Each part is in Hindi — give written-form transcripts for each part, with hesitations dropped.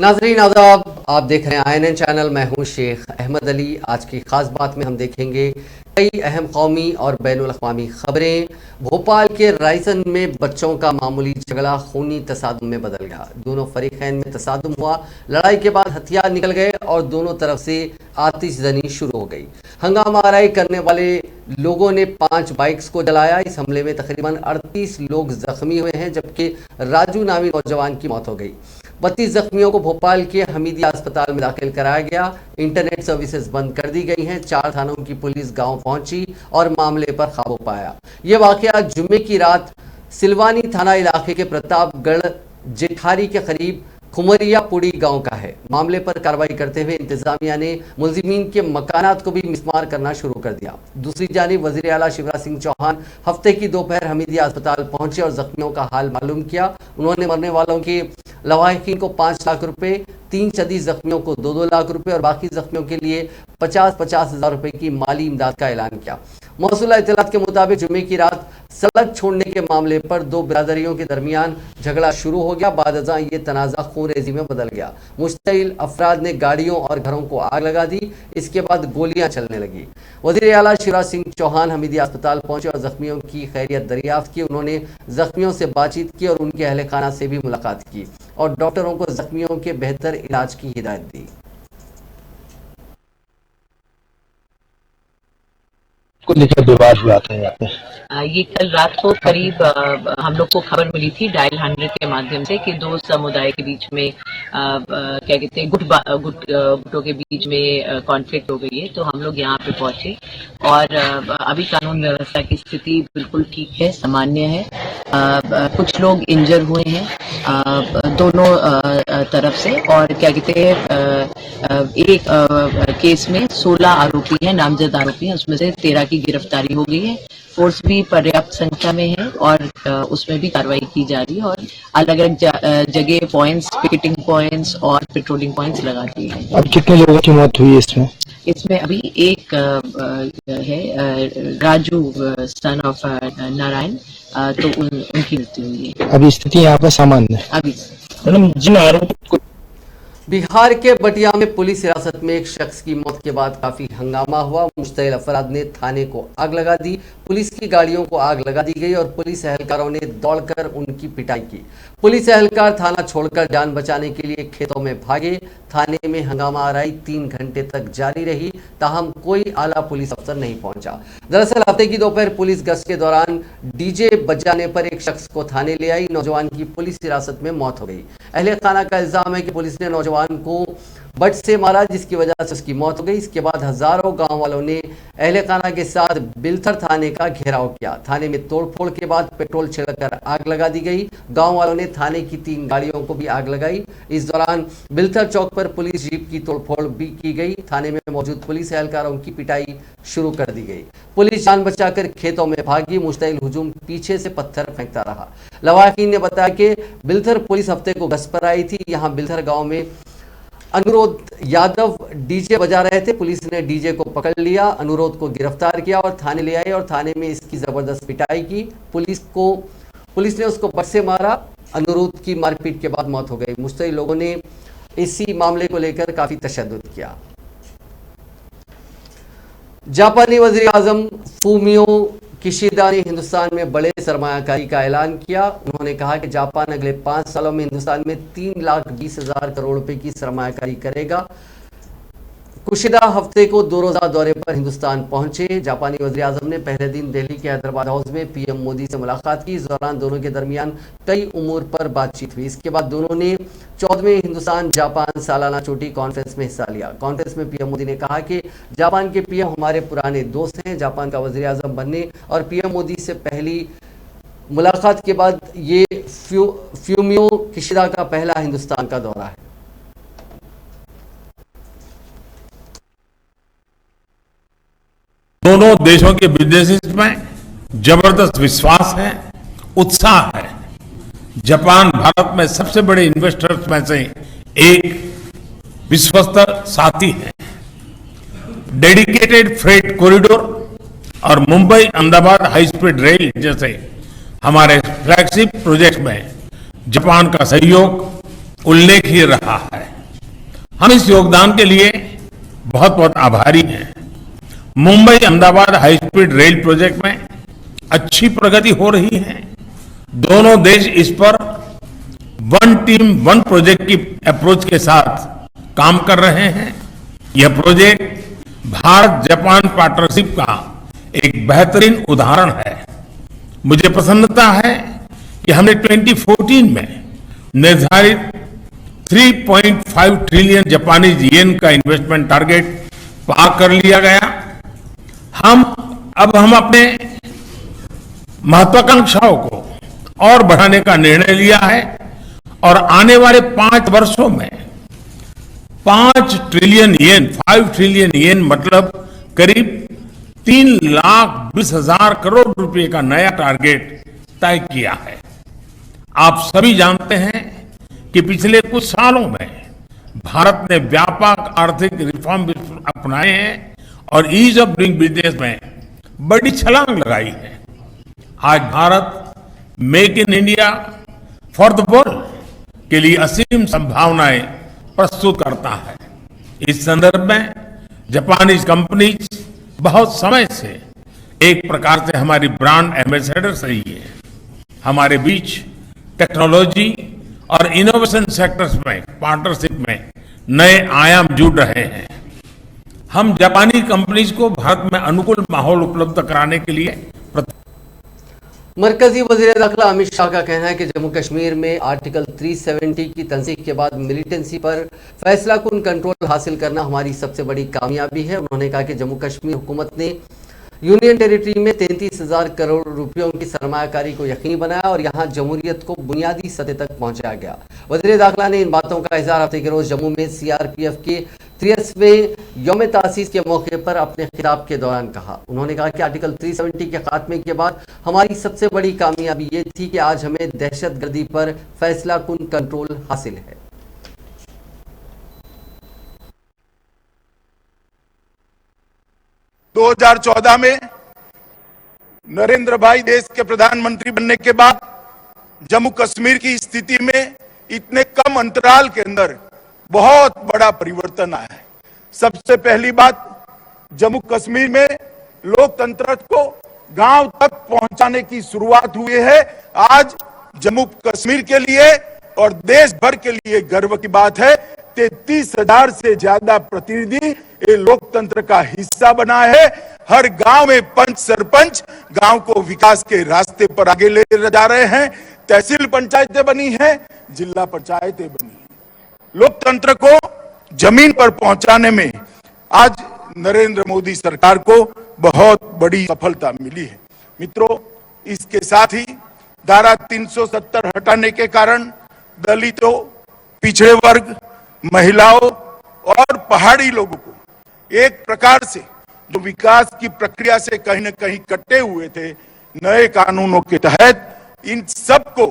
नाजरीन आदाब, आप देख रहे हैं INN चैनल। मैं हूं शेख अहमद अली। आज की खास बात में हम देखेंगे कई अहम कौमी और बैनुल अक़वामी खबरें। भोपाल के रायसन में बच्चों का मामूली झगड़ा खूनी तसादुम में बदल गया। दोनों फरीकैन में तसादुम हुआ। लड़ाई के बाद हथियार निकल गए और दोनों तरफ से आतिशजनी शुरू हो गई। हंगामा आराई करने वाले लोगों ने 5 बाइक्स को जलाया। इस हमले में तकरीबन 38 लोग जख्मी हुए हैं, जबकि राजू नामी नौजवान की मौत हो गई। 32 जख्मियों को भोपाल के हमीदिया अस्पताल में दाखिल कराया गया। इंटरनेट सर्विसेज बंद कर दी गई हैं। 4 थानों की पुलिस गांव पहुंची और मामले पर काबू पाया। यह वाकया जुम्मे की रात सिलवानी थाना इलाके के प्रतापगढ़ जेठारी के करीब खुमरियापुड़ी गांव का है। मामले पर कार्रवाई करते हुए इंतजामिया ने मुलजिमीन के मकानात को भी मिसमार करना शुरू कर दिया। दूसरी जानिब वज़ीर आला शिवराज सिंह चौहान हफ्ते की दोपहर हमीदिया अस्पताल पहुंचे और जख्मियों का हाल मालूम किया। उन्होंने मरने वालों के लवाहिकीन को 5 लाख रुपए, 3 शदीद जख्मियों को 2-2 लाख रुपए और बाकी जख्मियों के लिए 50-50 हज़ार रुपए की माली इमदाद का ऐलान किया। मौसूला इत्तलात के मुताबिक जुम्मे की रात सड़क छोड़ने के मामले पर 2 बिरादरियों के दरमियान झगड़ा शुरू हो गया। बादअज़ां ये तनाज़ा खूनरेज़ी में बदल गया। मुश्तइल अफराद ने गाड़ियों और घरों को आग लगा दी। इसके बाद गोलियां चलने लगी। वज़ीर आला शिवराज सिंह चौहान हमीदिया अस्पताल पहुंचे और जख्मियों की खैरियत दरियाफ्त की। उन्होंने जख्मियों से बातचीत की और उनके अहले खाना से भी मुलाकात की और डॉक्टरों को जख्मियों के बेहतर इलाज की हिदायत दी। को लेकर विवाद हुआ था यहाँ पे। ये कल रात को करीब हम लोग को खबर मिली थी डायल 100 के माध्यम से कि 2 समुदाय के बीच में क्या कहते हैं गुटों के बीच में कॉन्फ्लिक्ट हो गई है। तो हम लोग यहाँ पे पहुंचे और अभी कानून व्यवस्था की स्थिति बिल्कुल ठीक है, सामान्य है। कुछ लोग इंजर हुए हैं दोनों तरफ से और क्या कहते हैं एक केस में 16 आरोपी हैं, नामजद आरोपी हैं, उसमें से 13 की गिरफ्तारी हो गई है। फोर्स भी पर्याप्त संख्या में है और उसमें भी कार्रवाई की जा रही है और अलग अलग जगह पॉइंट्स, पिकेटिंग पॉइंट्स और पेट्रोलिंग पॉइंट्स लगा दिए हैं। अब कितने लोगों की मौत हुई है इसमें? इसमें अभी एक है राजू सन ऑफ नारायण, तो उनकी मृत्यु हुई है। अभी स्थिति यहाँ पर सामान्य है। अभी मैडम, जिन आरोपी को बिहार के बटिया में पुलिस हिरासत में एक शख्स की मौत के बाद काफी हंगामा हुआ। मुश्तइल अफराद ने थाने को आग लगा दी। पुलिस की गाड़ियों को आग लगा दी गई और पुलिस एहलकारों ने दौड़कर उनकी पिटाई की। पुलिस एहलकार थाना छोड़कर जान बचाने के लिए खेतों में भागे। थाने में हंगामा आराई 3 घंटे तक जारी रही, ताहम कोई आला पुलिस अफसर नहीं पहुंचा। दरअसल हफ्ते की दोपहर पुलिस गश्त के दौरान डीजे बजाने पर एक शख्स को थाने ले आई। नौजवान की पुलिस हिरासत में मौत हो गई। अहले खाना का इल्जाम है कि पुलिस ने नौजवान को बट से मारा, जिसकी वजह से उसकी मौत हो गई। इसके बाद हजारों गांव वालों ने अहले खाना के साथ बिलथर थाने का घेराव किया। थाने में तोड़फोड़ के बाद पेट्रोल छिड़कर आग लगा दी गई। गांव वालों ने थाने की 3 गाड़ियों को भी आग लगाई। इस दौरान बिलथर चौक पर पुलिस जीप की तोड़फोड़ भी की गई। थाने में मौजूद पुलिस एहलकारों की पिटाई शुरू कर दी गई। पुलिस जान बचाकर खेतों में भागी। मुश्तइल हुजूम पीछे से पत्थर फेंकता रहा। लवाहिकीन ने बताया कि बिलथर पुलिस हफ्ते को गश्त पर आई थी। यहाँ बिलथर गाँव में अनुरोध यादव डीजे बजा रहे थे। पुलिस ने डीजे को पकड़ लिया, अनुरोध को गिरफ्तार किया और थाने ले आए और थाने में इसकी जबरदस्त पिटाई की। पुलिस ने उसको बट से मारा। अनुरोध की मारपीट के बाद मौत हो गई। मुश्तइल लोगों ने इसी मामले को लेकर काफी तशद्दुद किया। जापानी वज़ीर आज़म फूमियो किशिदा ने हिंदुस्तान में बड़े सरमायाकारी का ऐलान किया। उन्होंने कहा कि जापान अगले 5 सालों में हिंदुस्तान में 3,20,000 करोड़ रुपए की सरमायाकारी करेगा। कुशिदा हफ्ते को 2 रोज़ा दौरे पर हिंदुस्तान पहुंचे। जापानी वज़ीर आज़म ने पहले दिन दिल्ली के हैदराबाद हाउस में पीएम मोदी से मुलाकात की। इस दौरान दोनों के दरमियान कई उमूर पर बातचीत हुई। इसके बाद दोनों ने 14वें हिंदुस्तान जापान सालाना चोटी कॉन्फ्रेंस में हिस्सा लिया। कॉन्फ्रेंस में पीएम मोदी ने कहा कि जापान के पीएम हमारे पुराने दोस्त हैं। जापान का वज़ीर आज़म बनने और पीएम मोदी से पहली मुलाकात के बाद ये फूमियो किशिदा का पहला हिंदुस्तान का दौरा है। दोनों देशों के बिजनेसेस में जबरदस्त विश्वास है, उत्साह है। जापान भारत में सबसे बड़े इन्वेस्टर्स में से एक विश्वस्त साथी है। डेडिकेटेड फ्रेट कॉरिडोर और Mumbai Ahmedabad high speed rail जैसे हमारे फ्लैगशिप प्रोजेक्ट में जापान का सहयोग उल्लेखनीय रहा है। हम इस योगदान के लिए बहुत बहुत आभारी हैं। Mumbai Ahmedabad high speed rail project में अच्छी प्रगति हो रही है। दोनों देश इस पर वन टीम वन प्रोजेक्ट की अप्रोच के साथ काम कर रहे हैं। यह प्रोजेक्ट भारत जापान पार्टनरशिप का एक बेहतरीन उदाहरण है। मुझे प्रसन्नता है कि हमने 2014 में निर्धारित 3.5 ट्रिलियन जापानीज येन का इन्वेस्टमेंट टारगेट पार कर लिया गया। हम अपने महत्वाकांक्षाओं को और बढ़ाने का निर्णय लिया है और आने वाले 5 वर्षों में 5 ट्रिलियन येन 5 ट्रिलियन येन मतलब करीब 3,20,000 करोड़ रुपए का नया टारगेट तय किया है। आप सभी जानते हैं कि पिछले कुछ सालों में भारत ने व्यापक आर्थिक रिफॉर्म अपनाए हैं और ईज ऑफ डूइंग बिजनेस में बड़ी छलांग लगाई है। आज Bharat make in India for the world के लिए असीम संभावनाएं प्रस्तुत करता है। इस संदर्भ में जापानीज कंपनीज बहुत समय से एक प्रकार से हमारी ब्रांड एम्बेसडर्स रही है। हमारे बीच टेक्नोलॉजी और इनोवेशन सेक्टर्स में पार्टनरशिप में नए आयाम जुड़ रहे हैं। हम जापानी कंपनीज को भारत में अनुकूल माहौल उपलब्ध कराने के लिए मरकजी वजीर दाखिला अमित शाह का कहना है कि जम्मू कश्मीर में आर्टिकल 370 की तंसीख के बाद मिलिटेंसी पर फैसला कुन कंट्रोल हासिल करना हमारी सबसे बड़ी कामयाबी है। उन्होंने कहा कि जम्मू कश्मीर हुकूमत ने यूनियन टेरिटरी में 33,000 करोड़ रुपयों की सरमायाकारी को यकीनी बनाया और यहाँ जमहूरियत को बुनियादी सतह तक पहुँचाया गया। वज़ीर दाखिला ने इन बातों का इज़हार हफ्ते के रोज़ जम्मू में CRPF के 63वें यौम तासीस के मौके पर अपने खिताब के दौरान कहा। उन्होंने कहा कि आर्टिकल 370 के खात्मे के बाद हमारी सबसे बड़ी कामयाबी ये थी कि आज हमें दहशतगर्दी पर फैसला कुन कंट्रोल हासिल है। दो 2014 में नरेंद्र भाई देश के प्रधानमंत्री बनने के बाद जम्मू कश्मीर की स्थिति में इतने कम अंतराल के अंदर बहुत बड़ा परिवर्तन आया है। सबसे पहली बात, जम्मू कश्मीर में लोकतंत्र को गांव तक पहुंचाने की शुरुआत हुई है। आज जम्मू कश्मीर के लिए और देश भर के लिए गर्व की बात है, 33,000 से ज्यादा प्रतिनिधि ये लोकतंत्र का हिस्सा बना है। हर गांव में पंच सरपंच गांव को विकास के रास्ते पर आगे ले जा रहे हैं। तहसील पंचायतें बनी हैं, जिला पंचायतें बनी हैं। लोकतंत्र को जमीन पर पहुंचाने में आज नरेंद्र मोदी सरकार को बहुत बड़ी सफलता मिली है। मित्रों, इसके साथ ही धारा 370 हटाने के कारण दलितों, पिछड़े वर्ग, महिलाओं और पहाड़ी लोगों को एक प्रकार से जो विकास की प्रक्रिया से कहीं न कहीं कटे हुए थे, नए कानूनों के तहत इन सबको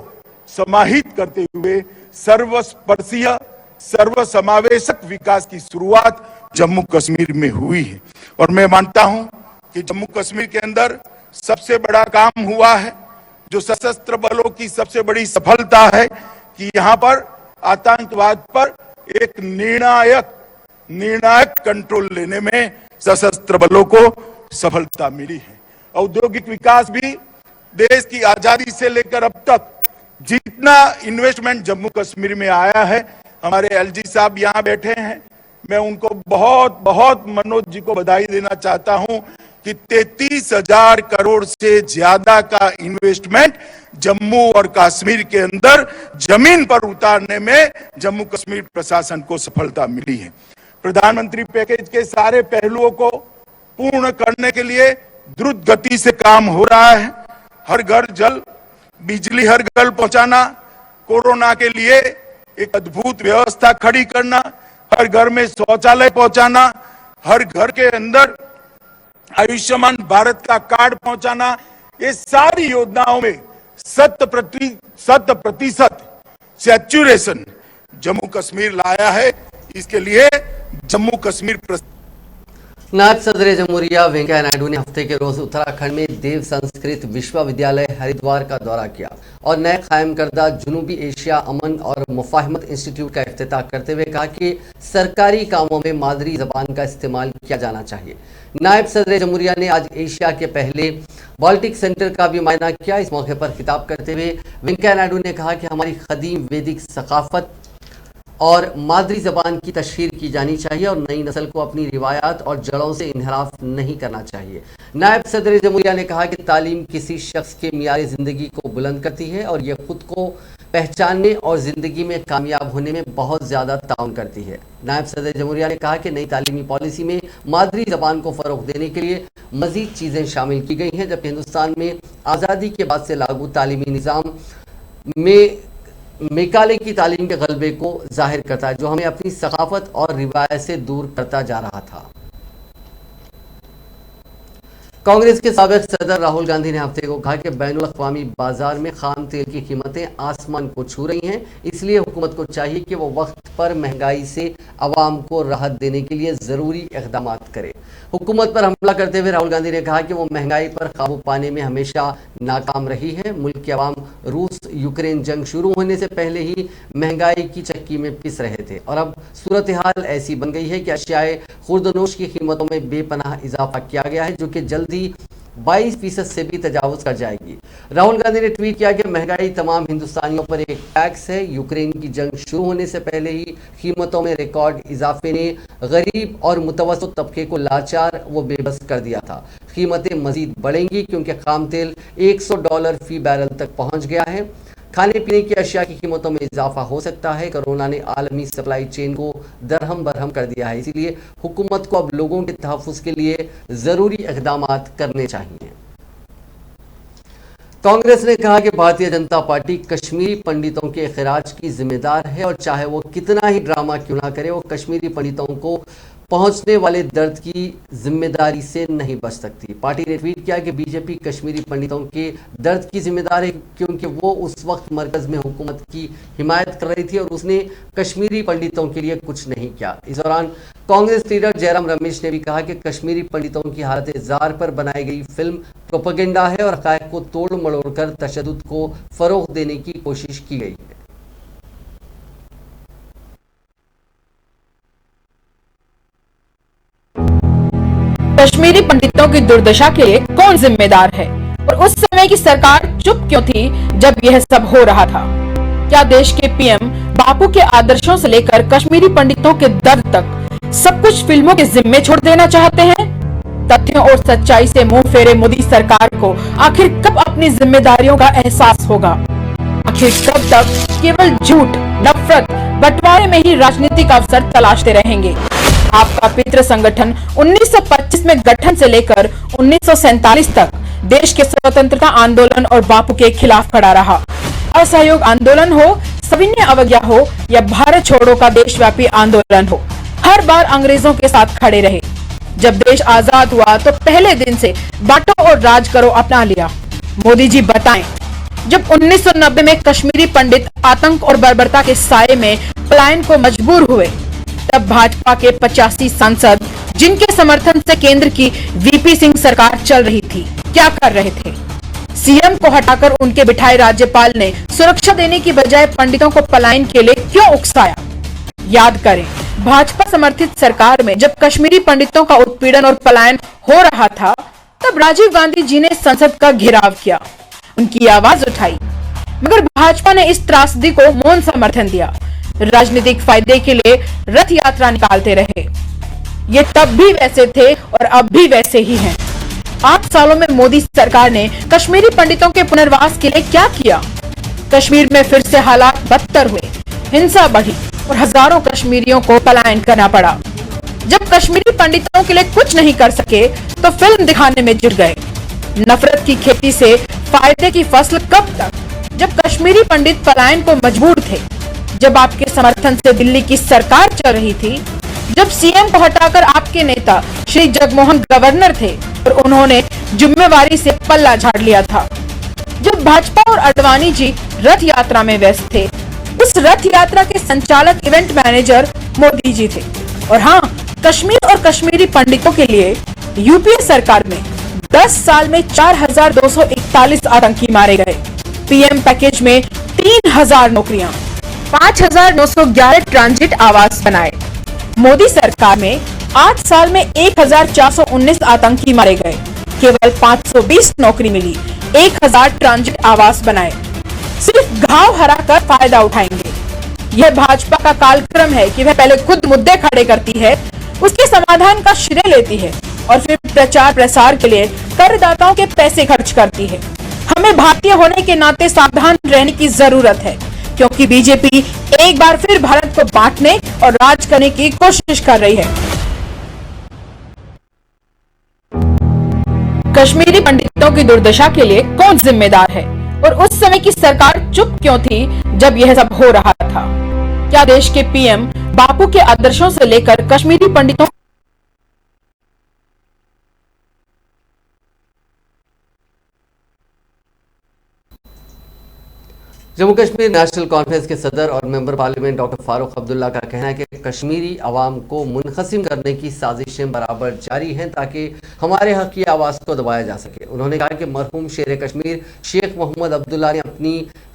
समाहित करते हुए सर्वस्पर्शीय सर्वसमावेशक विकास की शुरुआत जम्मू कश्मीर में हुई है। और मैं मानता हूं कि जम्मू कश्मीर के अंदर सबसे बड़ा काम हुआ है, जो सशस्त्र बलों की सबसे बड़ी सफलता है कि यहां पर आतंकवाद पर एक निर्णायक कंट्रोल लेने में सशस्त्र बलों को सफलता मिली है। औद्योगिक विकास भी देश की आजादी से लेकर अब तक जितना इन्वेस्टमेंट जम्मू कश्मीर में आया है, हमारे LG साहब यहाँ बैठे हैं, मैं उनको बहुत बहुत मनोज जी को बधाई देना चाहता हूं कि 33,000 करोड़ से ज्यादा का इन्वेस्टमेंट जम्मू और कश्मीर के अंदर जमीन पर उतारने में जम्मू कश्मीर प्रशासन को सफलता मिली है। प्रधानमंत्री पैकेज के सारे पहलुओं को पूर्ण करने के लिए द्रुत गति से काम हो रहा है। हर घर जल, बिजली हर घर पहुंचाना, कोरोना के लिए एक अद्भुत व्यवस्था खड़ी करना, हर घर में शौचालय पहुंचाना, हर घर के अंदर आयुष्मान भारत का कार्ड पहुंचाना, ये सारी योजनाओं में 100% सैचुरेशन जम्मू कश्मीर लाया है। इसके लिए जम्मू कश्मीर नायब सदर जमहूरिया वेंकैया नायडू ने हफ्ते के रोज उत्तराखंड में देव संस्कृत विश्वविद्यालय हरिद्वार का दौरा किया और नए कायम करदा जनूबी एशिया अमन और मुफाहमत इंस्टीट्यूट का इफ्तिताह करते हुए कहा कि सरकारी कामों में मादरी जबान का इस्तेमाल किया जाना चाहिए। नायब सदर जमहूरिया ने आज एशिया के पहले बाल्टिक सेंटर का भी मुआयना किया। इस मौके पर खिताब करते हुए वेंकैया नायडू ने कहा कि हमारी कदीम वैदिक सकाफत और मादरी ज़बान की तशहीर की जानी चाहिए और नई नस्ल को अपनी रिवायात और जड़ों से इनहराफ नहीं करना चाहिए। नायब सदर जमहूरिया ने कहा कि तालीम किसी शख्स के मियार ज़िंदगी को बुलंद करती है और यह खुद को पहचानने और ज़िंदगी में कामयाब होने में बहुत ज़्यादा ताउन करती है। नायब सदर जमहूरिया ने कहा कि नई तालीमी पॉलिसी में मादरी ज़बान को फ़रोग़ देने के लिए मज़ीद चीज़ें शामिल की गई हैं, जबकि हिंदुस्तान में आज़ादी के बाद से लागू तालीमी निज़ाम में मेकाले की तालीम के गलबे को जाहिर करता है, जो हमें अपनी सकाफत और रिवायत से दूर करता जा रहा था। कांग्रेस के साबिक़ सदर राहुल गांधी ने हफ्ते को कहा कि बैनुल अक़वामी बाजार में खाम तेल की कीमतें आसमान को छू रही हैं, इसलिए हुकूमत को चाहिए कि वो वक्त पर महंगाई से आवाम को राहत देने के लिए ज़रूरी इक़दाम करे। हुकूमत पर हमला करते हुए राहुल गांधी ने कहा कि वो महंगाई पर काबू पाने में हमेशा नाकाम रही है। मुल्क के अवाम रूस यूक्रेन जंग शुरू होने से पहले ही महंगाई की चक्की में पिस रहे थे और अब सूरत हाल ऐसी बन गई है कि अशियाए खुर्दनोश की कीमतों में बेपनाह इजाफा किया गया है, जो कि जल्दी 22% से भी तजावुज कर जाएगी। राहुल गांधी ने ट्वीट किया कि महंगाई तमाम हिंदुस्तानियों पर एक टैक्स है। यूक्रेन की जंग शुरू होने से पहले ही कीमतों में रिकॉर्ड इजाफे ने गरीब और मुतवस्सित तबके को लाचार व बेबस कर दिया था। कीमतें मजीद बढ़ेंगी क्योंकि खाम तेल $100 फी बैरल तक पहुंच गया है। खाने पीने की अशिया की कीमतों में इजाफा हो सकता है। कोरोना ने आलमी सप्लाई चेन को दरहम बरहम कर दिया है, इसीलिए हुकूमत को अब लोगों के तहफ़्फ़ुज़ के लिए ज़रूरी इक़दाम करने चाहिए। कांग्रेस ने कहा कि भारतीय जनता पार्टी कश्मीरी पंडितों के खराज की जिम्मेदार है और चाहे वो कितना ही ड्रामा क्यों ना करे, वो कश्मीरी पंडितों को पहुंचने वाले दर्द की जिम्मेदारी से नहीं बच सकती। पार्टी ने ट्वीट किया कि बीजेपी कश्मीरी पंडितों के दर्द की जिम्मेदार है क्योंकि वो उस वक्त मरकज़ में हुकूमत की हिमायत कर रही थी और उसने कश्मीरी पंडितों के लिए कुछ नहीं किया। इस दौरान कांग्रेस लीडर जयराम रमेश ने भी कहा कि कश्मीरी पंडितों की हालत ज़ार पर बनाई गई फिल्म प्रोपेगेंडा है और हक़ाइक़ को तोड़ मड़ोड़ कर तशद्दुद को फ़रोग़ देने की कोशिश की गई है। कश्मीरी पंडितों की दुर्दशा के लिए कौन जिम्मेदार है और उस समय की सरकार चुप क्यों थी जब यह सब हो रहा था? क्या देश के पीएम बापू के आदर्शों से लेकर कश्मीरी पंडितों के दर्द तक सब कुछ फिल्मों के जिम्मे छोड़ देना चाहते हैं? तथ्यों और सच्चाई से मुंह फेरे मोदी सरकार को आखिर कब अपनी जिम्मेदारियों का एहसास होगा? आखिर कब तक केवल झूठ, नफरत, बंटवारे में ही राजनीतिक अवसर तलाशते रहेंगे? आपका पितृ संगठन 1925 में गठन से लेकर 1947 तक देश के स्वतंत्रता आंदोलन और बापू के खिलाफ खड़ा रहा। असहयोग आंदोलन हो, सविनय अवज्ञा हो या भारत छोड़ो का देशव्यापी आंदोलन हो, हर बार अंग्रेजों के साथ खड़े रहे। जब देश आजाद हुआ तो पहले दिन से बांटो और राज करो अपना लिया। मोदी जी बताएं, जब 1990 में कश्मीरी पंडित आतंक और बर्बरता के साये में पलायन को मजबूर हुए, तब भाजपा के 85 सांसद जिनके समर्थन से केंद्र की वीपी सिंह सरकार चल रही थी, क्या कर रहे थे? सीएम को हटाकर उनके बिठाए राज्यपाल ने सुरक्षा देने की बजाय पंडितों को पलायन के लिए क्यों उकसाया? याद करें, भाजपा समर्थित सरकार में जब कश्मीरी पंडितों का उत्पीड़न और पलायन हो रहा था, तब राजीव गांधी जी ने संसद का घेराव किया, उनकी आवाज उठाई, मगर भाजपा ने इस त्रासदी को मौन समर्थन दिया। राजनीतिक फायदे के लिए रथ यात्रा निकालते रहे। ये तब भी वैसे थे और अब भी वैसे ही हैं। 8 सालों में मोदी सरकार ने कश्मीरी पंडितों के पुनर्वास के लिए क्या किया? कश्मीर में फिर से हालात बदतर हुए, हिंसा बढ़ी और हजारों कश्मीरियों को पलायन करना पड़ा। जब कश्मीरी पंडितों के लिए कुछ नहीं कर सके तो फिल्म दिखाने में जुट गए। नफरत की खेती से फायदे की फसल कब तक? जब कश्मीरी पंडित पलायन को मजबूर थे, जब आपके समर्थन से दिल्ली की सरकार चल रही थी, जब सीएम को हटाकर आपके नेता श्री जगमोहन गवर्नर थे और उन्होंने जिम्मेवारी से पल्ला झाड़ लिया था, जब भाजपा और अडवाणी जी रथ यात्रा में व्यस्त थे, उस रथ यात्रा के संचालक इवेंट मैनेजर मोदी जी थे। और हाँ, कश्मीर और कश्मीरी पंडितों के लिए यूपीए सरकार में 10 साल में 4,241 आतंकी मारे गए। पीएम पैकेज में 3,000 नौकरियां, 5,911 ट्रांजिट आवास बनाए। मोदी सरकार में 8 साल में 1,419 आतंकी मारे गए, केवल 520 नौकरी मिली, 1,000 ट्रांजिट आवास बनाए। सिर्फ घाव हराकर फायदा उठाएंगे। यह भाजपा का कालक्रम है कि वह पहले खुद मुद्दे खड़े करती है, उसके समाधान का श्रेय लेती है और फिर प्रचार प्रसार के लिए करदाताओं के पैसे खर्च करती है। हमें भारतीय होने के नाते सावधान रहने की जरूरत है, क्योंकि बीजेपी एक बार फिर भारत को बांटने और राज करने की कोशिश कर रही है। कश्मीरी पंडितों की दुर्दशा के लिए कौन जिम्मेदार है और उस समय की सरकार चुप क्यों थी जब यह सब हो रहा था? क्या देश के पीएम बापू के आदर्शों से लेकर कश्मीरी पंडितों जम्मू कश्मीर नेशनल कॉन्फ्रेंस के सदर और member parliament doctor Farooq Abdullah का कहना है कि कश्मीरी अवाम को मुनक़सिम करने की साजिशें बराबर जारी हैं ताकि हमारे हक की आवाज़ को दबाया जा सके। उन्होंने कहा कि मरहूम शेर कश्मीर शेख मोहम्मद अब्दुल्ला ने अपनी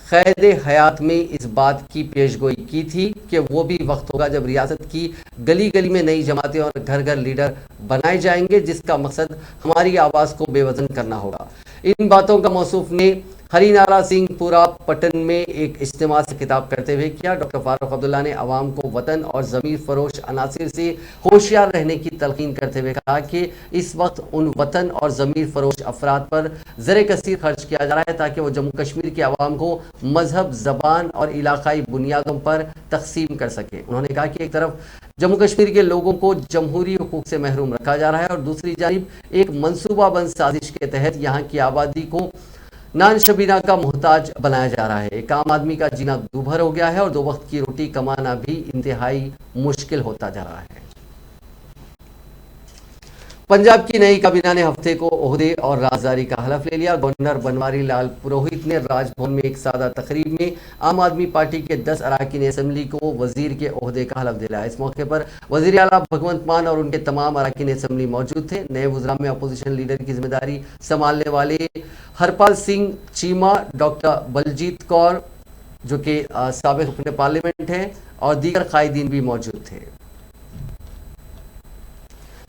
क़ैद हयात में इस बात की पेशगोई की थी कि वो भी वक्त होगा जब रियासत की गली गली में नई जमातें और घर घर लीडर बनाए जाएंगे, जिसका मकसद हमारी आवाज़ को बेवजन करना होगा। इन बातों का मौसूफ ने हरिनारा सिंहपुरा पटन में एक इज्तिमा से खिताब करते हुए किया। डॉक्टर फारूक अब्दुल्ला ने अवाम को वतन और ज़मीर फरोश अनासिर से होशियार रहने की तलकीन करते हुए कहा कि इस वक्त उन वतन और ज़मीर फरोश अफराद पर ज़र कसीर खर्च किया जा रहा है ताकि वो जम्मू कश्मीर के अवाम को मजहब, ज़बान और इलाकाई बुनियादों पर तकसीम कर सके। उन्होंने कहा कि एक तरफ जम्मू कश्मीर के लोगों को जमहूरी हुकूक से महरूम रखा जा रहा है और दूसरी जानिब एक मनसूबाबंद साजिश के तहत यहाँ की आबादी को नान शबीना का मोहताज बनाया जा रहा है। एक आम आदमी का जीना दूभर हो गया है और 2 वक्त की रोटी कमाना भी इंतहाई मुश्किल होता जा रहा है। पंजाब की नई काबीना ने हफ्ते को ओहदे और राजदारी का हलफ ले लिया। गवर्नर बनवारी लाल पुरोहित ने राजभवन में एक सादा तकरीब में आम आदमी पार्टी के 10 अरकान असम्बली को वजीर के ओहदे का हलफ दिलाया। इस मौके पर वजीर आला भगवंत मान और उनके तमाम अरकान असम्बली मौजूद थे। नए वज़रा में अपोजिशन लीडर की जिम्मेदारी संभालने वाले हरपाल सिंह चीमा, डॉक्टर बलजीत कौर जो कि साबिक़ रुकन पार्लियामेंट हैं और दीगर कायदीन भी मौजूद थे।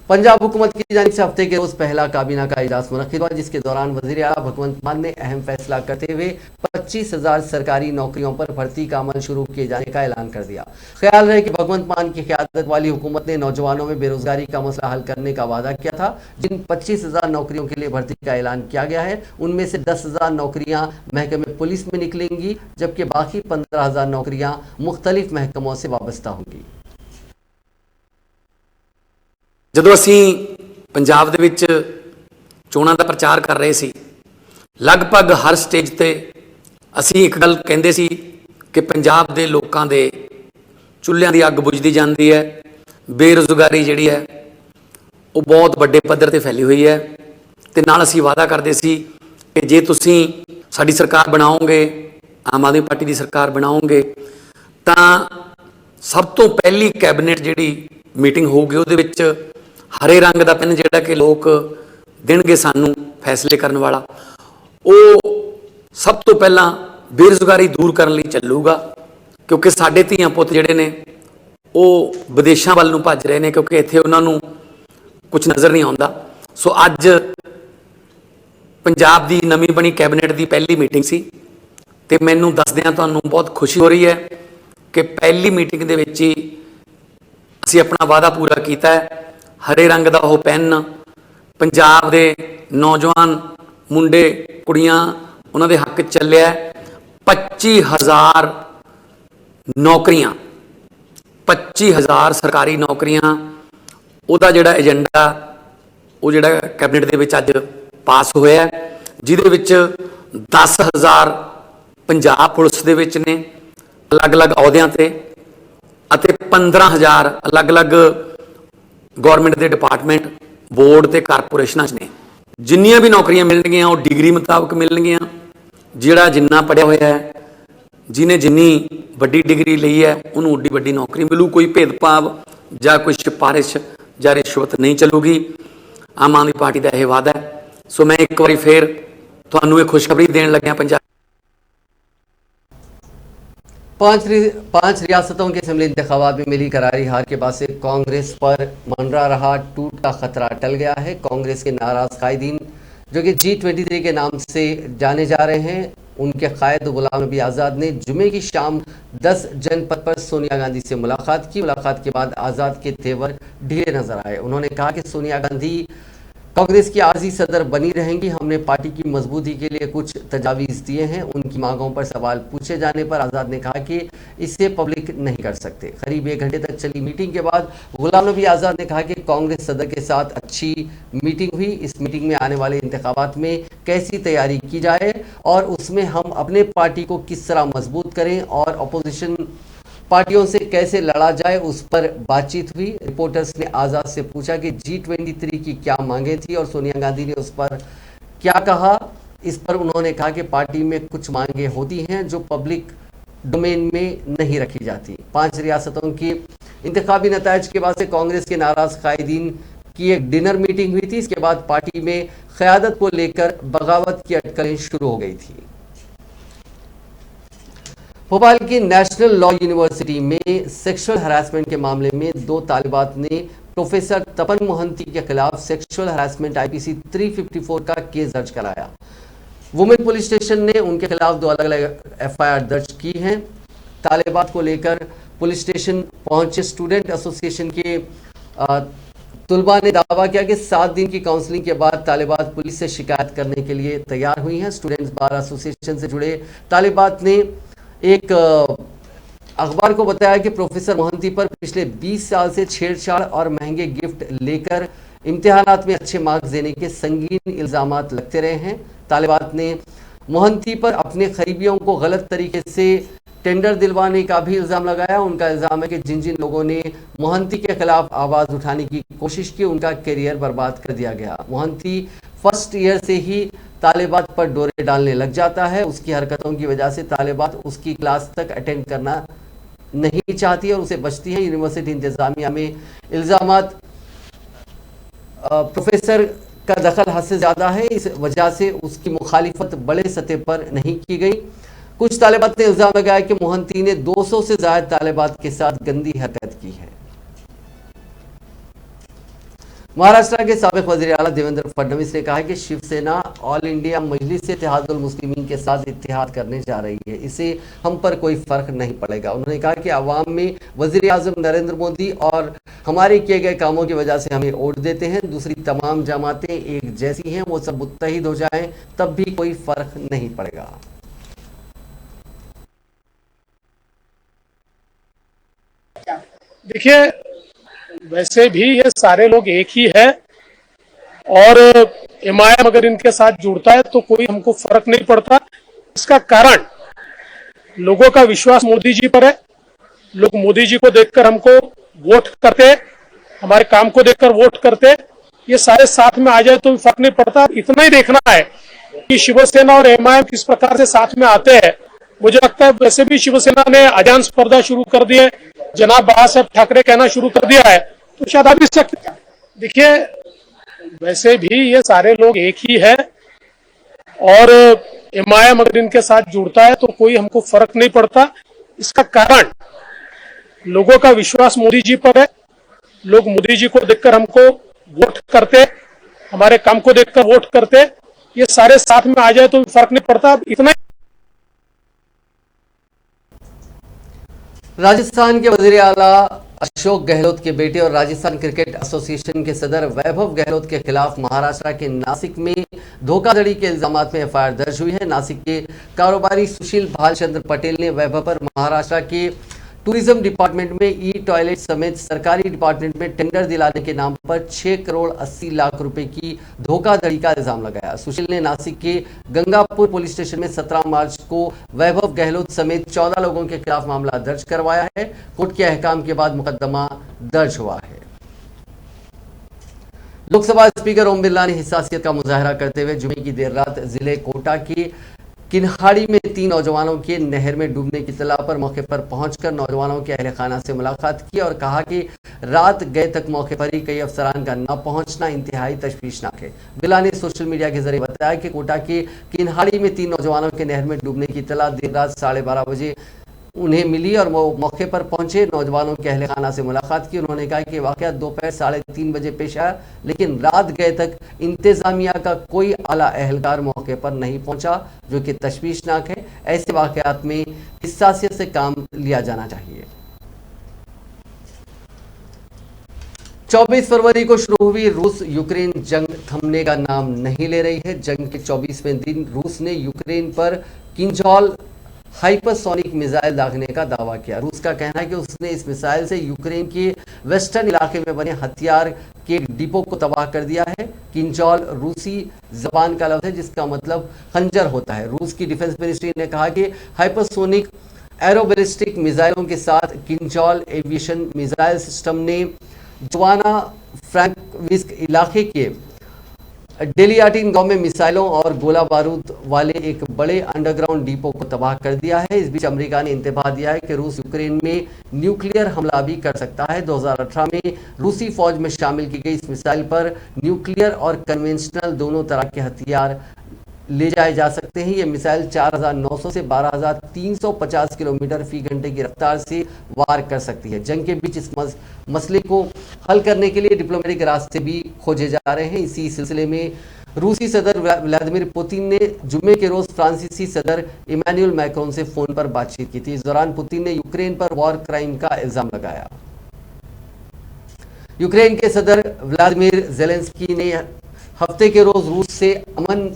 पंजाब हुकूमत की जानिब से हफ्ते के रोज पहला काबीना का इजलास मुनक़िद हुआ, जिसके दौरान वज़ीर आला भगवंत मान ने अहम फैसला करते हुए 25,000 सरकारी नौकरियों पर भर्ती का अमल शुरू किए जाने का ऐलान कर दिया। ख्याल रहे कि भगवंत मान की क़यादत वाली हुकूमत ने नौजवानों में बेरोजगारी का मसला हल करने का वादा किया था। जिन 25,000 नौकरियों के लिए भर्ती का ऐलान किया गया है उनमें से 10,000 नौकरियाँ महकमे पुलिस में निकलेंगी, जबकि बाकी 15,000 नौकरियाँ मुख्तलिफ महकमों से वाबस्ता होंगी। ਜਦੋਂ ਅਸੀਂ ਪੰਜਾਬ ਦੇ ਵਿੱਚ ਚੋਣਾਂ ਦਾ ਪ੍ਰਚਾਰ ਕਰ ਰਹੇ ਸੀ, ਲਗਭਗ ਹਰ ਸਟੇਜ ਤੇ ਅਸੀਂ ਇੱਕ ਗੱਲ ਕਹਿੰਦੇ ਸੀ ਕਿ ਪੰਜਾਬ ਦੇ ਲੋਕਾਂ ਦੇ ਚੁੱਲ੍ਹਿਆਂ ਦੀ ਅੱਗ ਬੁਝਦੀ ਜਾਂਦੀ ਹੈ, ਬੇਰੁਜ਼ਗਾਰੀ ਜਿਹੜੀ ਹੈ ਉਹ ਬਹੁਤ ਵੱਡੇ ਪੱਧਰ ਤੇ ਫੈਲੀ ਹੋਈ ਹੈ ਤੇ ਨਾਲ ਅਸੀਂ ਵਾਅਦਾ ਕਰਦੇ ਸੀ ਕਿ ਜੇ ਤੁਸੀਂ ਸਾਡੀ ਸਰਕਾਰ ਬਣਾਓਗੇ, ਆਮ ਆਦਮੀ ਪਾਰਟੀ ਦੀ ਸਰਕਾਰ ਬਣਾਓਗੇ ਤਾਂ ਸਭ ਤੋਂ ਪਹਿਲੀ ਕੈਬਨਿਟ ਜਿਹੜੀ ਮੀਟਿੰਗ ਹੋਊਗੀ ਉਹਦੇ ਵਿੱਚ हरे रंग का पेन जोड़ा कि लोग देंगे सानू फैसले करने वाला, वो सब तो पहला बेरोजगारी दूर करने लई चलूगा, क्योंकि साडे धीआं पुत जिहड़े ने वो विदेशों वाल नूं भज रहे हैं क्योंकि इत्थे उन्हां नूं कुछ नज़र नहीं आउंदा। सो अज पंजाब दी नवीं बनी कैबिनेट की पहली मीटिंग सी ते मैनूं दसदिआं तुहानूं बहुत खुशी हो रही है कि पहली मीटिंग दे विच ही असीं अपना वादा पूरा कीता है। हरे रंग का वह पेन पंजाब के नौजवान मुंडे कुड़ियां उन्होंने हक चलिया। 25,000 नौकरियां, 25,000 सरकारी नौकरियां उहदा जिहड़ा एजेंडा वो जिहड़ा कैबिनेट दे विच अज पास होया, जिहदे विच 10,000 पंजाब पुलिस दे विच ने अलग अलग अहुदियां ते अते 15,000 अलग अलग गौरमेंट के डिपार्टमेंट बोर्ड ते कारपोरेशनां ने। जिन्नियां भी नौकरियां मिलणगियां वो डिग्री मुताबक मिलणगियां, जिहड़ा जिन्ना पढ़िया होया है, जिन्हें जिन्नी वड्डी डिग्री लई है उन्होंने उड्डी वड्डी नौकरी मिलू। कोई भेदभाव जां कोई सिफारिश ਜਾਂ ਰਿਸ਼ਵਤ ਨਹੀਂ ਚੱਲੂਗੀ। ਆਮ ਆਦਮੀ ਪਾਰਟੀ ਦਾ ਇਹ ਵਾਅਦਾ ਹੈ। ਸੋ ਮੈਂ ਇੱਕ ਵਾਰੀ ਫੇਰ ਤੁਹਾਨੂੰ ਇਹ ਖੁਸ਼ਖਬਰੀ ਦੇਣ ਲੱਗਿਆ ਪੰਜਾਬ पांच रियासतों के असेंबली इंतखाबात में मिली करारी हार के बाद से कांग्रेस पर मंडरा रहा टूट का खतरा टल गया है। कांग्रेस के नाराज कायदीन जो कि G23 के नाम से जाने जा रहे हैं, उनके कायद गुलाम नबी आज़ाद ने जुमे की शाम 10 जनपद पर सोनिया गांधी से मुलाकात की। मुलाकात के बाद आज़ाद के तेवर ढीले नजर आए। उन्होंने कहा कि सोनिया गांधी कांग्रेस की आज़ी सदर बनी रहेंगी। हमने पार्टी की मजबूती के लिए कुछ तजावीज़ दिए हैं। उनकी मांगों पर सवाल पूछे जाने पर आज़ाद ने कहा कि इसे पब्लिक नहीं कर सकते। करीब 1 घंटे तक चली मीटिंग के बाद गुलाम नबी आज़ाद ने कहा कि कांग्रेस सदर के साथ अच्छी मीटिंग हुई। इस मीटिंग में आने वाले इंतखाबात में कैसी तैयारी की जाए और उसमें हम अपने पार्टी को किस तरह मजबूत करें और अपोजिशन पार्टियों से कैसे लड़ा जाए, उस पर बातचीत हुई। रिपोर्टर्स ने आज़ाद से पूछा कि G23 की क्या मांगे थी और सोनिया गांधी ने उस पर क्या कहा। इस पर उन्होंने कहा कि पार्टी में कुछ मांगे होती हैं जो पब्लिक डोमेन में नहीं रखी जाती। 5 रियासतों की इंतखाबी नतायज के बाद से कांग्रेस के नाराज कायदीन की एक डिनर मीटिंग हुई थी। इसके बाद पार्टी में क़यादत को लेकर बगावत की अटकलें शुरू हो गई थी। भोपाल की नेशनल लॉ यूनिवर्सिटी में सेक्सुअल हरासमेंट के मामले में 2 तालिबात ने प्रोफेसर तपन मोहंती के खिलाफ सेक्सुअल हरासमेंट IPC 354 का केस दर्ज कराया। वुमेन पुलिस स्टेशन ने उनके खिलाफ 2 अलग-अलग FIR दर्ज की हैं। तालिबात को लेकर पुलिस स्टेशन पहुंचे स्टूडेंट एसोसिएशन के तुलबा ने दावा किया कि 7 दिन की काउंसलिंग के बाद तालिबात पुलिस से शिकायत करने के लिए तैयार हुई हैं। स्टूडेंट्स बार एसोसिएशन से जुड़े तालिबात ने एक अखबार को बताया कि प्रोफेसर मोहंती पर पिछले 20 साल से छेड़छाड़ और महंगे गिफ्ट लेकर इम्तिहानात में अच्छे मार्क्स देने के संगीन इल्जामात लगते रहे हैं। तालिबात ने मोहंती पर अपने करीबियों को गलत तरीके से टेंडर दिलवाने का भी इल्ज़ाम लगाया। उनका इल्ज़ाम है कि जिन जिन लोगों ने मोहंती के खिलाफ आवाज़ उठाने की कोशिश की, उनका करियर बर्बाद कर दिया गया। मोहंती फर्स्ट ईयर से ही तालिबात पर डोरे डालने लग जाता है। उसकी हरकतों की वजह से तालिबात उसकी क्लास तक अटेंड करना नहीं चाहती और उसे बचती है। यूनिवर्सिटी इंतजामिया में इल्ज़ामात प्रोफेसर का दखल हद से ज़्यादा है, इस वजह से उसकी मुखालिफत बड़े सतह पर नहीं की गई। कुछ तालिबात ने इल्ज़ाम लगाया कि मोहंती ने 200 से ज़्यादा तालिबात के साथ गंदी हरकत की है। महाराष्ट्र के साबिक वज़ीर आला देवेंद्र फडणवीस ने कहा है कि शिवसेना ऑल इंडिया मजलिस इत्तेहादुल मुस्लिमीन के साथ इत्तेहाद करने जा रही है, इससे हम पर कोई फर्क नहीं पड़ेगा। उन्होंने कहा कि आवाम में वज़ीर आज़म नरेंद्र मोदी और हमारे किए गए कामों की वजह से हमें वोट देते हैं। दूसरी तमाम जमातें एक जैसी हैं, वो सब मुत्तहिद हो जाएं तब भी कोई फर्क नहीं पड़ेगा। देखिए, वैसे भी ये सारे लोग एक ही है और MIM अगर इनके साथ जुड़ता है तो कोई हमको फर्क नहीं पड़ता। इसका कारण लोगों का विश्वास मोदी जी पर है। लोग मोदी जी को देखकर हमको वोट करते, हमारे काम को देखकर वोट करते। ये सारे साथ में आ जाए तो फर्क नहीं पड़ता। इतना ही देखना है कि शिवसेना और MIM किस प्रकार से साथ में आते हैं। मुझे लगता है वैसे भी शिवसेना ने अजान स्पर्धा शुरू कर दी है, जनाब बाला साहब ठाकरे कहना शुरू कर दिया है, तो शायद आ भी सकते। देखिए, वैसे भी ये सारे लोग एक ही है और MIM अगर इनके साथ जुड़ता है तो कोई हमको फर्क नहीं पड़ता। इसका कारण लोगों का विश्वास मोदी जी पर है। लोग मोदी जी को देखकर हमको वोट करते, हमारे काम को देखकर वोट करते। ये सारे साथ में आ जाए तो फर्क नहीं पड़ता। इतना राजस्थान के वज़ीर आला अशोक गहलोत के बेटे और राजस्थान क्रिकेट एसोसिएशन के सदर वैभव गहलोत के खिलाफ महाराष्ट्र के नासिक में धोखाधड़ी के इल्जामात में FIR दर्ज हुई है। नासिक के कारोबारी सुशील भालचंद्र पटेल ने वैभव पर महाराष्ट्र के टूरिज्म डिपार्टमेंट में ई-टॉयलेट समेत सरकारी डिपार्टमेंट में टेंडर दिलाने के नाम पर 6 करोड़ 80 लाख रुपए की धोखाधड़ी का इल्जाम लगाया। सुशील ने नासिक के गंगापुर पुलिस स्टेशन में 17 मार्च को वैभव गहलोत समेत 14 लोगों के खिलाफ मामला दर्ज करवाया है। कोर्ट के अहकाम के बाद मुकदमा दर्ज हुआ है। लोकसभा स्पीकर ओम बिरला ने हिस्सासियत का मुजाहरा करते हुए जुमे की देर रात जिले कोटा के किन्हाड़ी में 3 नौजवानों के नहर में डूबने की इत्तला पर मौके पर पहुंचकर नौजवानों के अहले खाना से मुलाकात की और कहा कि रात गए तक मौके पर ही कई अफसरान का न पहुंचना इंतहाई तशवीशनाक है। बिला ने सोशल मीडिया के जरिए बताया कि कोटा के किन्हाड़ी में 3 नौजवानों के नहर में डूबने की इत्तला देर रात 12:30 बजे उन्हें मिली और वो मौके पर पहुंचे, नौजवानों के अहले खाना से मुलाकात की। उन्होंने कहा कि वाकया दोपहर 3:30 बजे पेश आया, लेकिन रात गए तक इंतजामिया का कोई आला एहलकार मौके पर नहीं पहुंचा, जो कि तशवीशनाक है। ऐसे वाकयात में हिस्सासियत से काम लिया जाना चाहिए। 24 फरवरी को शुरू हुई रूस यूक्रेन जंग थमने का नाम नहीं ले रही है। जंग के 24वें दिन रूस ने यूक्रेन पर किंजॉल हाइपरसोनिक मिसाइल दागने का दावा किया। रूस का कहना है कि उसने इस मिसाइल से यूक्रेन के वेस्टर्न इलाके में बने हथियार के डिपो को तबाह कर दिया है। किंजॉल रूसी जबान का लफ्ज है जिसका मतलब खंजर होता है। रूस की डिफेंस मिनिस्ट्री ने कहा कि हाइपरसोनिक एरोबैलिस्टिक मिसाइलों के साथ किंजॉल एविएशन मिसाइल सिस्टम ने जवाना फ्रैंकविस्क इलाके के डेलियाटिन गांव में मिसाइलों और गोला बारूद वाले एक बड़े अंडरग्राउंड डिपो को तबाह कर दिया है। इस बीच अमेरिका ने इंतबाह दिया है कि रूस यूक्रेन में न्यूक्लियर हमला भी कर सकता है। 2018 में रूसी फौज में शामिल की गई इस मिसाइल पर न्यूक्लियर और कन्वेंशनल दोनों तरह के हथियार ले जाए जा सकते हैं। यह मिसाइल 4900 से 12350 किलोमीटर फी घंटे की रफ्तार से वार कर सकती है। जंग के बीच इस मसले को हल करने के लिए डिप्लोमेटिक रास्ते भी खोजे जा रहे हैं। इसी सिलसिले में रूसी सदर व्लादिमीर पुतिन ने जुम्मे के रोज फ्रांसीसी सदर इमैनुअल मैक्रोन से फोन पर बातचीत की थी। इस दौरान पुतिन ने यूक्रेन पर वॉर क्राइम का इल्जाम लगाया। यूक्रेन के सदर व्लादिमीर जेलेंस्की ने हफ्ते के रोज रूस से अमन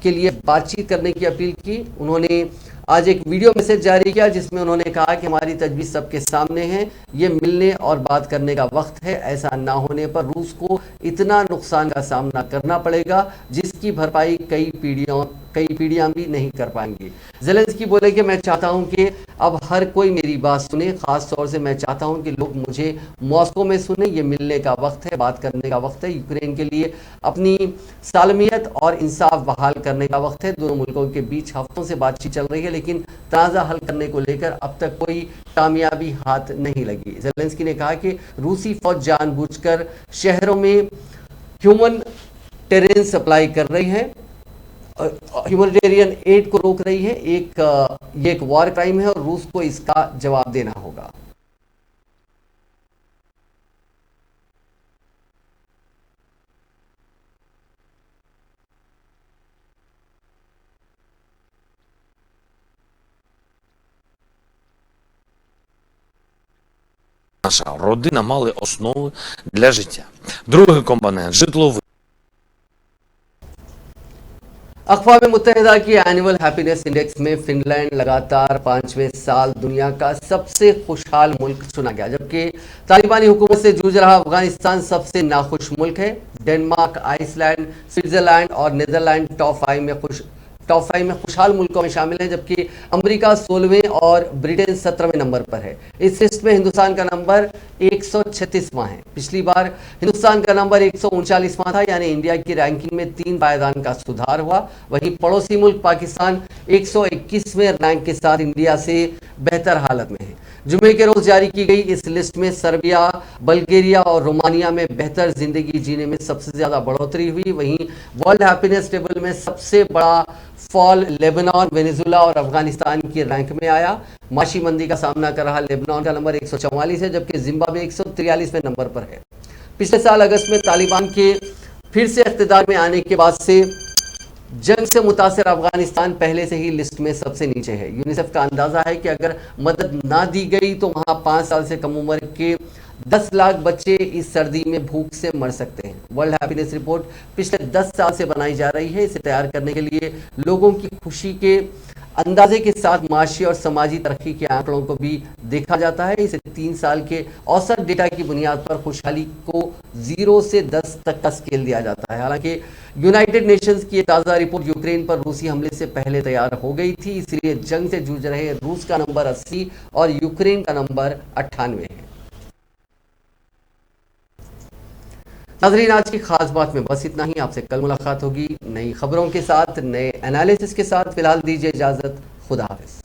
के लिए बातचीत करने की अपील की। उन्होंने आज एक वीडियो मैसेज जारी किया जिसमें उन्होंने कहा कि हमारी तजवीज़ सबके सामने है, ये मिलने और बात करने का वक्त है। ऐसा ना होने पर रूस को इतना नुकसान का सामना करना पड़ेगा जिसकी भरपाई कई पीढ़ियां भी नहीं कर पाएंगी। ज़ेलेंस्की बोले कि मैं चाहता हूं कि अब हर कोई मेरी बात सुने, खास तौर से मैं चाहता हूं कि लोग मुझे मॉस्को में सुने। ये मिलने का वक्त है, बात करने का वक्त है। यूक्रेन के लिए अपनी सालमियत और इंसाफ बहाल करने का वक्त है। दोनों मुल्कों के बीच हफ्तों से बातचीत चल रही है, लेकिन तनाज़ा हल करने को लेकर अब तक कोई कामयाबी हाथ नहीं लगी। ज़ेलेंस्की ने कहा कि रूसी फौज जानबूझकर शहरों में ह्यूमन टेरेन सप्लाई कर रही है, ह्यूमैनिटेरियन एड को रोक रही है। ये एक वॉर क्राइम है और रूस को इसका जवाब देना होगा। Наша родина мали основи для життя. Другий компонент – житловий. अक़वाम मुत्तहिदा की एनुअल हैप्पीनेस इंडेक्स में फिनलैंड लगातार 5वें साल दुनिया का सबसे खुशहाल मुल्क चुना गया, जबकि तालिबानी हुकूमत से जूझ रहा अफगानिस्तान सबसे नाखुश मुल्क है। डेनमार्क, आइसलैंड, स्विट्जरलैंड और नीदरलैंड टॉप 5 में खुशहाल मुल्कों में शामिल हैं, जबकि अमेरिका 16वें और ब्रिटेन 17वें नंबर पर है। इस लिस्ट में हिंदुस्तान का नंबर 136वां है। पिछली बार हिंदुस्तान का नंबर 139वां था, यानी इंडिया की रैंकिंग में 3 पायदान का सुधार हुआ। वहीं पड़ोसी मुल्क पाकिस्तान 121वें रैंक के साथ इंडिया से बेहतर हालत में है। जुमे के रोज जारी की गई इस लिस्ट में सर्बिया, बल्गेरिया और रोमानिया में बेहतर जिंदगी जीने में सबसे ज्यादा बढ़ोतरी हुई। वहीं वर्ल्ड हैप्पीनेस टेबल में सबसे बड़ा फॉल लेबनान, वेनेजुला और अफगानिस्तान की रैंक में आया। माशी मंदी का सामना कर रहा लेबनान का नंबर 144 है, जबकि जिम्बाब्वे 143वें नंबर पर है। पिछले साल अगस्त में तालिबान के फिर से इख्तिदार में आने के बाद से जंग से मुतासर अफगानिस्तान पहले से ही लिस्ट में सबसे नीचे है। यूनिसेफ का अंदाजा है कि अगर मदद ना दी गई तो वहां 5 साल से कम उम्र के 10 लाख बच्चे इस सर्दी में भूख से मर सकते हैं। वर्ल्ड हैप्पीनेस रिपोर्ट पिछले 10 साल से बनाई जा रही है। इसे तैयार करने के लिए लोगों की खुशी के अंदाजे के साथ माशी और समाजी तरक्की के आंकड़ों को भी देखा जाता है। इसे 3 साल के औसत डेटा की बुनियाद पर खुशहाली को 0 से 10 तक का स्केल दिया जाता है। हालांकि यूनाइटेड नेशंस की ताज़ा रिपोर्ट यूक्रेन पर रूसी हमले से पहले तैयार हो गई थी, इसलिए जंग से जूझ रहे रूस का नंबर 80 और यूक्रेन का नंबर 98 है। नाज़रीन, आज की खास बात में बस इतना ही। आपसे कल मुलाकात होगी नई खबरों के साथ, नए एनालिसिस के साथ। फिलहाल दीजिए इजाज़त। खुदा हाफिज़।